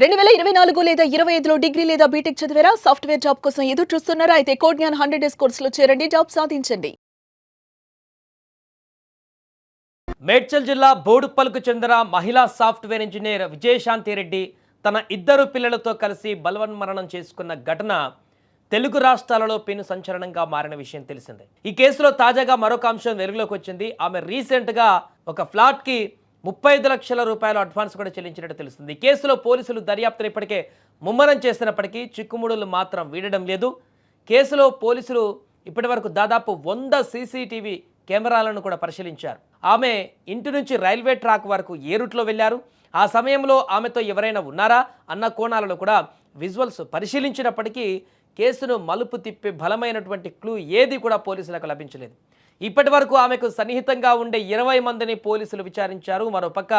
2024 లేదా 25లో డిగ్రీ లేదా బీటెక్ చదివారా? సాఫ్ట్‌వేర్ జాబ్ కోసం ఎదురు చూస్తున్నారా? అయితే కోడ్‌జ్ఞాన్ 100 డేస్ కోర్సులో చేరండి. జాబ్ సాధించండి. మేడ్చల్ జిల్లా బోడుప్పల్కు చెందిన మహిళా సాఫ్ట్వేర్ ఇంజనీర్ విజయశాంతి రెడ్డి తన ఇద్దరు పిల్లలతో కలిసి బలవన్మరణం చేసుకున్న ఘటన తెలుగు రాష్ట్రాలలో పెను సంచలనంగా మారిన విషయం తెలిసిందే. ఈ కేసులో తాజాగా మరొక అంశం వెలుగులోకి వచ్చింది. ఆమె రీసెంట్గా ఒక ఫ్లాట్కి 35 లక్షల రూపాయలు అడ్వాన్స్ కూడా చెల్లించినట్టు తెలుస్తుంది. ఈ కేసులో పోలీసులు దర్యాప్తును ఇప్పటికే ముమ్మరం చేసినప్పటికీ చిక్కుముడులు మాత్రం వీడడం లేదు. కేసులో పోలీసులు ఇప్పటివరకు దాదాపు 100 సీసీటీవీ కెమెరాలను కూడా పరిశీలించారు. ఆమె ఇంటి నుంచి రైల్వే ట్రాక్ వరకు ఏ రూట్లో వెళ్ళారు, ఆ సమయంలో ఆమెతో ఎవరైనా ఉన్నారా అన్న కోణాలలో కూడా విజువల్స్ పరిశీలించినప్పటికీ కేసును మలుపు తిప్పే బలమైనటువంటి క్లూ ఏది కూడా పోలీసులకు లభించలేదు. ఇప్పటి వరకు ఆమెకు సన్నిహితంగా ఉండే 20 మందిని పోలీసులు విచారించారు. మరోపక్క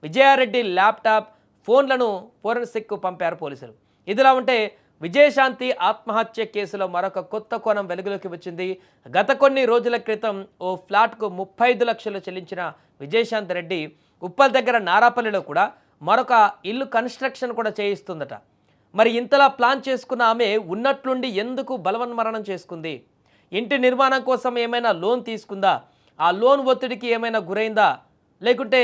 విజయారెడ్డి ల్యాప్టాప్, ఫోన్లను ఫోరెన్సిక్కు పంపారు పోలీసులు. ఇదిలా ఉంటే విజయశాంతి ఆత్మహత్య కేసులో మరొక కొత్త కోణం వెలుగులోకి వచ్చింది. గత కొన్ని రోజుల క్రితం ఓ ఫ్లాట్కు 35 లక్షలు చెల్లించిన విజయశాంతి రెడ్డి ఉప్పల్ దగ్గర నారాపల్లిలో కూడా మరొక ఇల్లు కన్స్ట్రక్షన్ కూడా చేయిస్తుందట. మరి ఇంతలా ప్లాన్ చేసుకున్న ఆమె ఉన్నట్లుండి ఎందుకు బలవన్మరణం చేసుకుంది? ఇంటి నిర్మాణం కోసం ఏమైనా లోన్ తీసుకుందా? ఆ లోన్ ఒత్తిడికి ఏమైనా గురైందా? లేకుంటే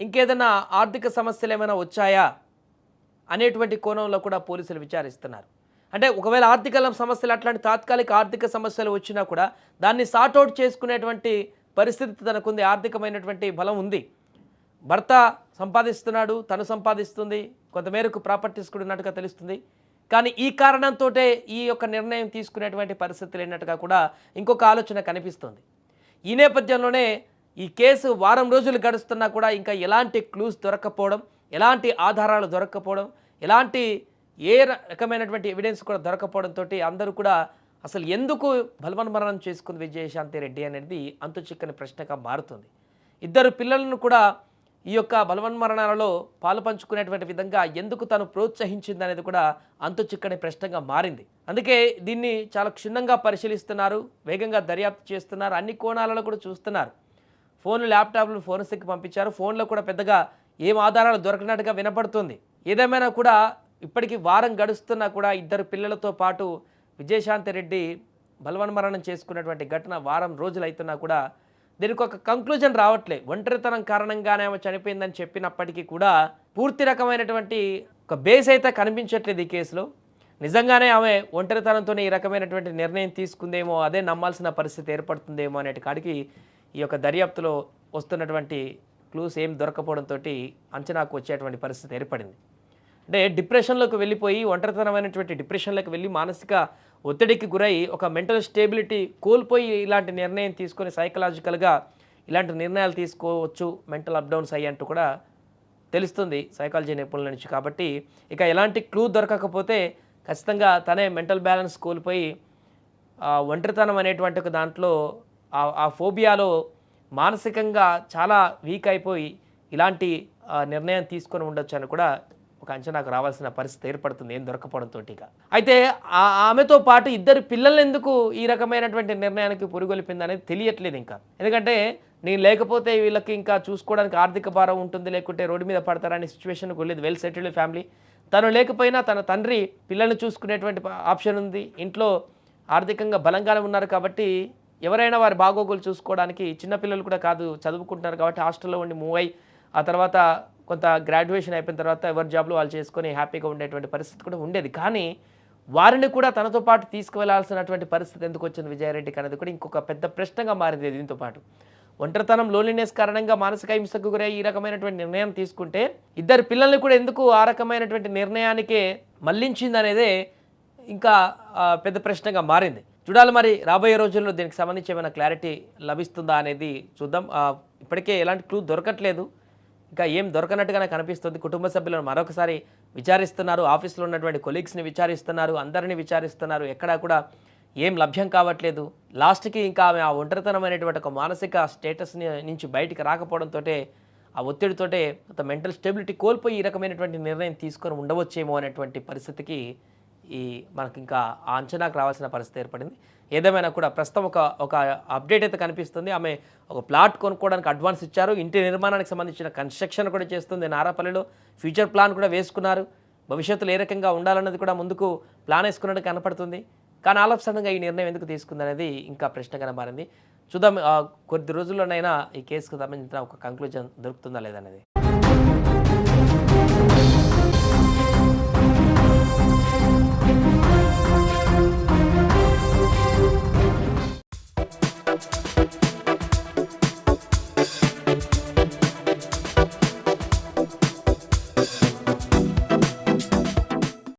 ఇంకేదైనా ఆర్థిక సమస్యలు ఏమైనా వచ్చాయా అనేటువంటి కోణంలో కూడా పోలీసులు విచారిస్తున్నారు. అంటే ఒకవేళ ఆర్థిక సమస్యలు, అట్లాంటి తాత్కాలిక ఆర్థిక సమస్యలు వచ్చినా కూడా దాన్ని సార్ట్అవుట్ చేసుకునేటువంటి పరిస్థితి తనకుంది. ఆర్థికమైనటువంటి బలం ఉంది. భర్త సంపాదిస్తున్నాడు, తను సంపాదిస్తుంది, కొంతమేరకు ప్రాపర్టీస్ కూడా ఉన్నట్టుగా తెలుస్తుంది. కానీ ఈ కారణంతో ఈ యొక్క నిర్ణయం తీసుకునేటువంటి పరిస్థితి లేనట్టుగా కూడా ఇంకొక ఆలోచన కనిపిస్తుంది. ఈ నేపథ్యంలోనే ఈ కేసు వారం రోజులు గడుస్తున్నా కూడా ఇంకా ఎలాంటి క్లూస్ దొరక్కపోవడం, ఎలాంటి ఆధారాలు దొరక్కపోవడం, ఎలాంటి ఏ రకమైనటువంటి ఎవిడెన్స్ కూడా దొరకపోవడంతో అందరూ కూడా అసలు ఎందుకు బలవన్మరణం చేసుకుంది విజయశాంతి రెడ్డి అనేది అంతు చిక్కని ప్రశ్నగా మారుతుంది. ఇద్దరు పిల్లలను కూడా ఈ యొక్క బలవన్మరణాలలో పాలు పంచుకునేటువంటి విధంగా ఎందుకు తను ప్రోత్సహించింది అనేది కూడా అంతు చిక్కని ప్రశ్నగా మారింది. అందుకే దీన్ని చాలా క్షుణ్ణంగా పరిశీలిస్తున్నారు, వేగంగా దర్యాప్తు చేస్తున్నారు, అన్ని కోణాలలో కూడా చూస్తున్నారు. ఫోన్లు, ల్యాప్టాప్లు ఫోరెన్సిక్ పంపించారు. ఫోన్లో కూడా పెద్దగా ఏం ఆధారాలు దొరకనట్టుగా వినపడుతుంది. ఏదేమైనా కూడా ఇప్పటికీ వారం గడుస్తున్నా కూడా ఇద్దరు పిల్లలతో పాటు విజయశాంతి రెడ్డి బలవన్మరణం చేసుకున్నటువంటి ఘటన వారం రోజులు అవుతున్నా కూడా దీనికి ఒక కంక్లూజన్ రావట్లే. ఒంటరితనం కారణంగానే ఆమె చనిపోయిందని చెప్పినప్పటికీ కూడా పూర్తి రకమైనటువంటి ఒక బేస్ అయితే కనిపించట్లేదు ఈ కేసులో. నిజంగానే ఆమె ఒంటరితనంతోనే ఈ రకమైనటువంటి నిర్ణయం తీసుకుందేమో, అదే నమ్మాల్సిన పరిస్థితి ఏర్పడుతుందేమో అనేటి కాడికి ఈ యొక్క దర్యాప్తులో వస్తున్నటువంటి క్లూస్ ఏం దొరకపోవడంతో అంచనాకు వచ్చేటువంటి పరిస్థితి ఏర్పడింది. అంటే డిప్రెషన్లోకి వెళ్ళిపోయి, ఒంటరితనమైనటువంటి డిప్రెషన్లోకి వెళ్ళి మానసిక ఒత్తిడికి గురై ఒక మెంటల్ స్టేబిలిటీ కోల్పోయి ఇలాంటి నిర్ణయం తీసుకొని సైకలాజికల్గా ఇలాంటి నిర్ణయాలు తీసుకోవచ్చు, మెంటల్ అప్డౌన్స్ అయ్యంటూ కూడా తెలుస్తుంది సైకాలజీ నిపుణుల నుంచి. కాబట్టి ఇక ఎలాంటి క్లూ దొరకకపోతే ఖచ్చితంగా తనే మెంటల్ బ్యాలెన్స్ కోల్పోయి ఒంటరితనం అనేటువంటి ఒక దాంట్లో ఆ ఫోబియాలో మానసికంగా చాలా వీక్ అయిపోయి ఇలాంటి నిర్ణయం తీసుకొని ఉండొచ్చు అని కూడా ఒక అంచనాకు రావాల్సిన పరిస్థితి ఏర్పడుతుంది ఏం దొరకపోవడంతో. అయితే ఆమెతో పాటు ఇద్దరు పిల్లలు ఎందుకు ఈ రకమైనటువంటి నిర్ణయానికి పురుగొలిపింది అనేది తెలియట్లేదు ఇంకా. ఎందుకంటే నేను లేకపోతే వీళ్ళకి ఇంకా చూసుకోవడానికి ఆర్థిక భారం ఉంటుంది, లేకుంటే రోడ్డు మీద పడతారనే సిచ్యువేషన్కి వెళ్ళేది. Well settled family. తను లేకపోయినా తన తండ్రి పిల్లల్ని చూసుకునేటువంటి ఆప్షన్ ఉంది. ఇంట్లో ఆర్థికంగా బలంగానే ఉన్నారు కాబట్టి ఎవరైనా వారి బాగోగులు చూసుకోవడానికి, చిన్నపిల్లలు కూడా కాదు చదువుకుంటున్నారు కాబట్టి హాస్టల్లో ఉండి మూవ్ అయ్యి ఆ తర్వాత కొంత గ్రాడ్యుయేషన్ అయిపోయిన తర్వాత ఎవరి జాబ్లో వాళ్ళు చేసుకొని హ్యాపీగా ఉండేటువంటి పరిస్థితి కూడా ఉండేది. కానీ వారిని కూడా తనతో పాటు తీసుకువెళ్లాల్సినటువంటి పరిస్థితి ఎందుకు వచ్చింది విజయారెడ్డికి అనేది కూడా ఇంకొక పెద్ద ప్రశ్నగా మారింది. దీంతో పాటు ఒంటరితనం, లోన్లీనెస్ కారణంగా మానసిక హింసకు గురై ఈ రకమైనటువంటి నిర్ణయం తీసుకుంటే ఇద్దరు పిల్లల్ని కూడా ఎందుకు ఆ రకమైనటువంటి నిర్ణయానికే మళ్లించింది అనేదే ఇంకా పెద్ద ప్రశ్నగా మారింది. చూడాలి మరి రాబోయే రోజుల్లో దీనికి సంబంధించి ఏమైనా క్లారిటీ లభిస్తుందా అనేది చూద్దాం. ఇప్పటికే ఎలాంటి క్లూ దొరకట్లేదు, ఇంకా ఏం దొరకనట్టుగానే కనిపిస్తుంది. కుటుంబ సభ్యులను మరొకసారి విచారిస్తున్నారు, ఆఫీస్లో ఉన్నటువంటి కొలీగ్స్ని విచారిస్తున్నారు, అందరినీ విచారిస్తున్నారు. ఎక్కడా కూడా ఏం లభ్యం కావట్లేదు. లాస్ట్కి ఇంకా ఆమె ఆ ఒంటరితనం అనేటువంటి ఒక మానసిక స్టేటస్ నుంచి బయటికి రాకపోవడంతో ఆ ఒత్తిడితోటే మెంటల్ స్టెబిలిటీ కోల్పోయి ఈ రకమైనటువంటి నిర్ణయం తీసుకొని ఉండవచ్చేమో అనేటువంటి పరిస్థితికి మనకి ఇంకా ఆ అంచనాకు రావాల్సిన పరిస్థితి ఏర్పడింది. ఏదేమైనా కూడా ప్రస్తుతం ఒక అప్డేట్ అయితే కనిపిస్తుంది. ఆమె ఒక ప్లాట్ కొనుక్కోవడానికి అడ్వాన్స్ ఇచ్చారు. ఇంటి నిర్మాణానికి సంబంధించిన కన్స్ట్రక్షన్ కూడా చేస్తుంది నారాపల్లిలో. ఫ్యూచర్ ప్లాన్ కూడా వేసుకున్నారు. భవిష్యత్తులో ఏ రకంగా ఉండాలన్నది కూడా ముందుకు ప్లాన్ వేసుకున్నట్టు కనపడుతుంది. కానీ ఆల్ ఆఫ్ సడన్గా ఈ నిర్ణయం ఎందుకు తీసుకుందనేది ఇంకా ప్రశ్నగా మారింది. చూద్దాం కొద్ది రోజుల్లోనైనా ఈ కేసుకు సంబంధించిన ఒక కంక్లూజన్ దొరుకుతుందా లేదనేది.